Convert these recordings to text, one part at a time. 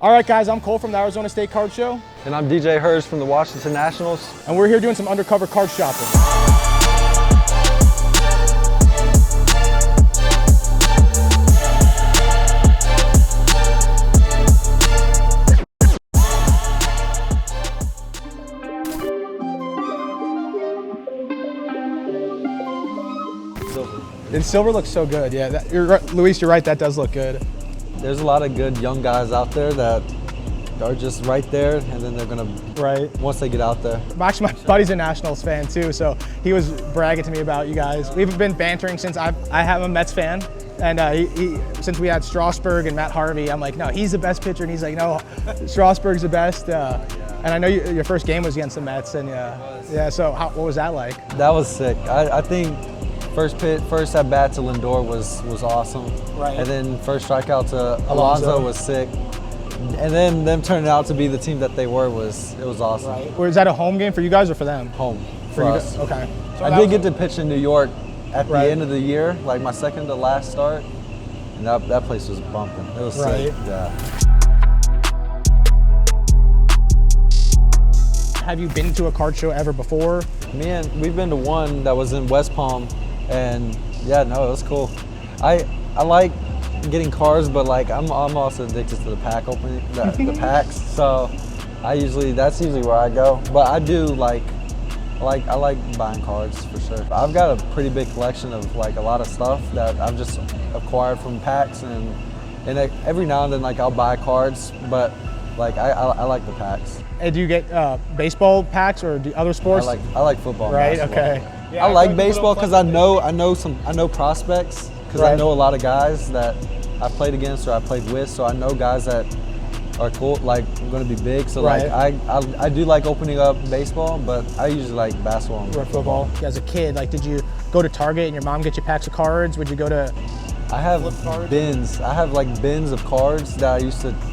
All right, guys, I'm Cole from the Arizona State Card Show. And I'm DJ HERZ from the Washington Nationals. And we're here doing some undercover card shopping. And silver looks so good, yeah. Luis, you're right, that does look good. There's a lot of good young guys out there that are just right there, and then they're gonna, once they get out there. Actually, my buddy's a Nationals fan too, so he was bragging to me about you guys. We've been bantering since I am a Mets fan, and since we had Strasburg and Matt Harvey, I'm like, no, he's the best pitcher, and he's like, no, Strasburg's the best. And I know your first game was against the Mets, and yeah. So what was that like? That was sick. I think first at bat to Lindor was awesome. Right. And then first strikeout to Alonso was sick. And then them turning out to be the team that they were it was awesome. Right. Or is that a home game for you guys or for them? Home. For you guys? Okay. So I did get to pitch in New York at the end of the year, like my second to last start. And that place was bumping. It was sick. Yeah. Have you been to a card show ever before? We've been to one that was in West Palm. And yeah, no, it was cool. I like getting cards, but like I'm also addicted to the pack opening, the packs. So that's usually where I go. But I do I like buying cards for sure. I've got a pretty big collection of like a lot of stuff that I've just acquired from packs, and every now and then like I'll buy cards, but like I like the packs. And do you get baseball packs or do other sports? I like football. Right. And basketball. Okay. Yeah, I like baseball because I know prospects, because I know a lot of guys that I played against or I played with, so I know guys that are cool, like going to be big. So like I do like opening up baseball, but I usually like basketball and football. As a kid, like did you go to Target and your mom get you packs of cards? Would you go to? I have bins. I have like bins of cards that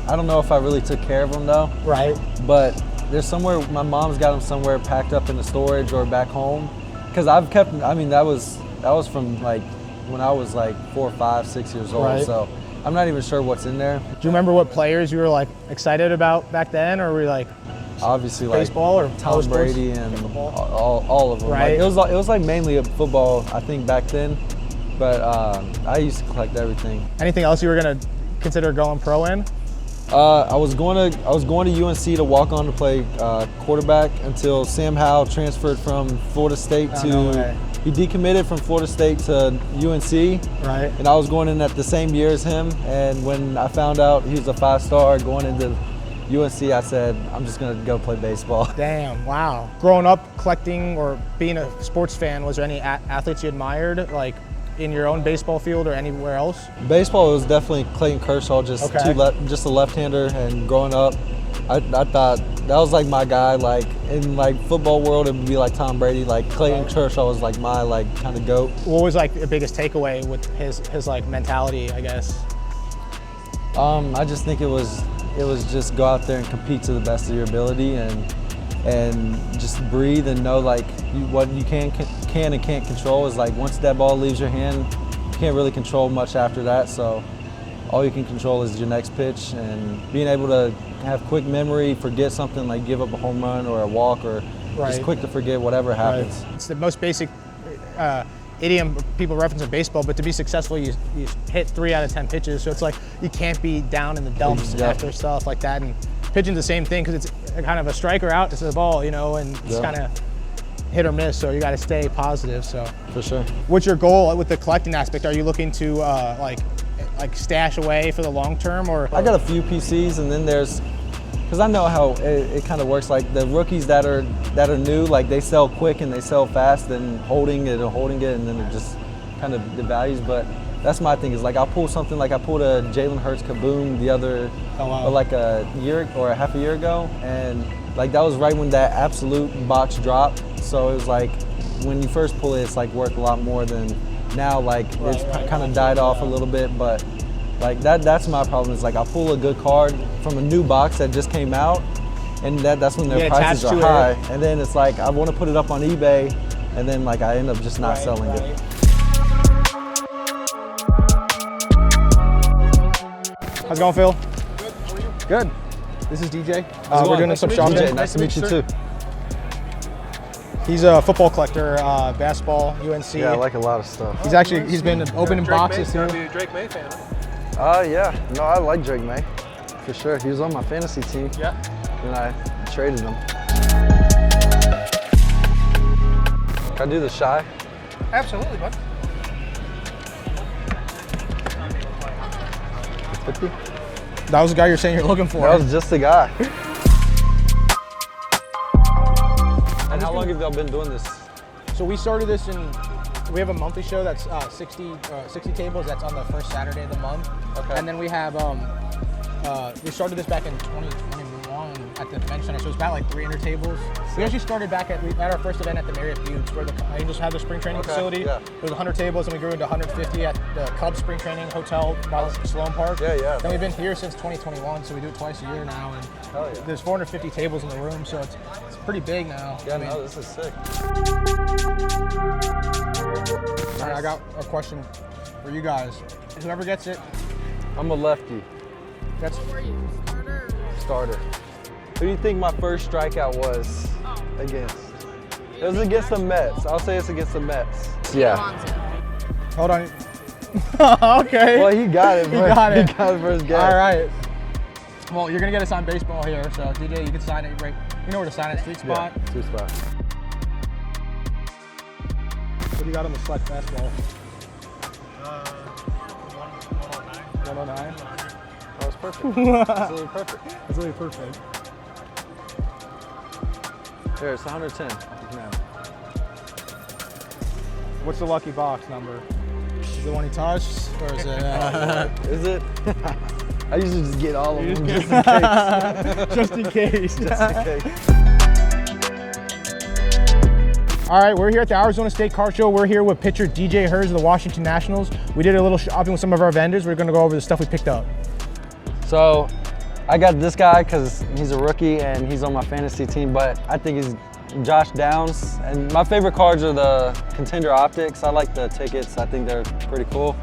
I don't know if I really took care of them though. Right. But there's somewhere, my mom's got them somewhere packed up in the storage or back home. Because I've kept, that was from like when I was like 4, 5, 6 years old. Right. So I'm not even sure what's in there. Do you remember what players you were like excited about back then, or were you like obviously baseball like or Tom Brady and all of them? Right. Like, it was like mainly a football, I think, back then. But I used to collect everything. Anything else you were gonna consider going pro in? I was going to UNC to walk on to play quarterback until Sam Howell transferred from Florida State he decommitted from Florida State to UNC. Right. And I was going in at the same year as him. And when I found out he was a 5-star going into UNC, I said, I'm just going to go play baseball. Damn, wow. Growing up collecting or being a sports fan, was there any athletes you admired, like in your own baseball field or anywhere else? Baseball was definitely Clayton Kershaw, just a left-hander, and growing up, I thought that was like my guy. Like in like football world, it would be like Tom Brady. Like Clayton Kershaw was like my kind of GOAT. What was like the biggest takeaway with his like mentality, I guess? I just think it was just go out there and compete to the best of your ability, and just breathe and know like what you can and can't control is like once that ball leaves your hand, you can't really control much after that. So all you can control is your next pitch, and being able to have quick memory, forget something like give up a home run or a walk, or just quick to forget whatever happens. It's the most basic idiom people reference in baseball, but to be successful, you hit 3 out of 10 pitches. So it's like you can't be down in the dumps after stuff like that. And pitching's the same thing, because it's kind of a strike or out, it's a ball, and it's kind of hit or miss. So you got to stay positive. So for sure. What's your goal with the collecting aspect? Are you looking to like stash away for the long term, or? I got a few PCs, and then because I know how it kind of works. Like the rookies that are new, like they sell quick and they sell fast, and holding it, and then it just kind of devalues. But that's my thing, is like I'll pull something, like I pulled a Jalen Hurts Kaboom the other, like a year or a half a year ago, and like that was right when that absolute box dropped. So it was like when you first pull it, it's like worth a lot more than now. Like it's kind of died off a little bit, but like that's my problem, is like I'll pull a good card from a new box that just came out, and that's when their prices are high, and then it's like I want to put it up on eBay, and then like I end up just not selling it. How's it going, Phil? Good. How are you? Good. This is DJ. How's it We're going? doing some DJ, shopping. nice to meet you too. He's a football collector, basketball, UNC. Yeah, I like a lot of stuff. He's been opening boxes too. You're a Drake May fan, huh? Yeah. No, I like Drake May, for sure. He was on my fantasy team. Yeah. And I traded him. Can I do the Shai? Absolutely, bud. 50? That was the guy you're saying you're looking for. That was just the guy. And how long have y'all been doing this? So we started this we have a monthly show that's 60 tables. That's on the first Saturday of the month. Okay. And then we have, we started this back in 2021 at the convention center. So it's about like 300 tables. We actually started back at our first event at the Marriott Buttes, where the Angels had their spring training facility. Yeah. There was 100 tables, and we grew into 150 at the Cubs spring training hotel by Sloan Park. Yeah. Then we've been here since 2021, so we do it twice a year now. And Hell yeah. there's 450 tables in the room, so it's pretty big now. Yeah, no, this is sick. All right, I got a question for you guys. Whoever gets it, I'm a lefty. that's Starter. Who do you think my first strikeout was against? It was against the Mets. I'll say it's against the Mets. Yeah. Hold on. Okay. Well, he got it. He got it. He got it first game. All right. Well, you're gonna get a signed baseball here, so DJ, you can sign it right. You know where to sign it. Sweet spot. Yeah, 2 spot. What do you got on the select basketball? 109. That was perfect. Absolutely perfect. That's really perfect. Here, it's 110. You can have it. What's the lucky box number? Is it the one he touched, or is it? Is it? I usually just get all of them just in case. Just in case. Just in case. All right, we're here at the Arizona State Car Show. We're here with pitcher DJ HERZ of the Washington Nationals. We did a little shopping with some of our vendors. We're gonna go over the stuff we picked up. So, I got this guy because he's a rookie and he's on my fantasy team, but I think he's Josh Downs. And my favorite cards are the Contender Optics. I like the tickets. I think they're pretty cool.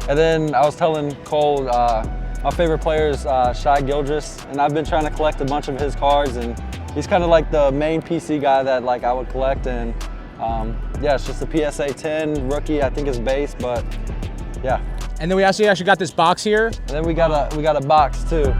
And then I was telling Cole, my favorite player is Shai Gilgeous, and I've been trying to collect a bunch of his cards, and he's kind of like the main PC guy that like I would collect. And yeah, it's just a PSA 10 rookie. I think is base, but yeah. And then we actually got this box here. And then we got a box too.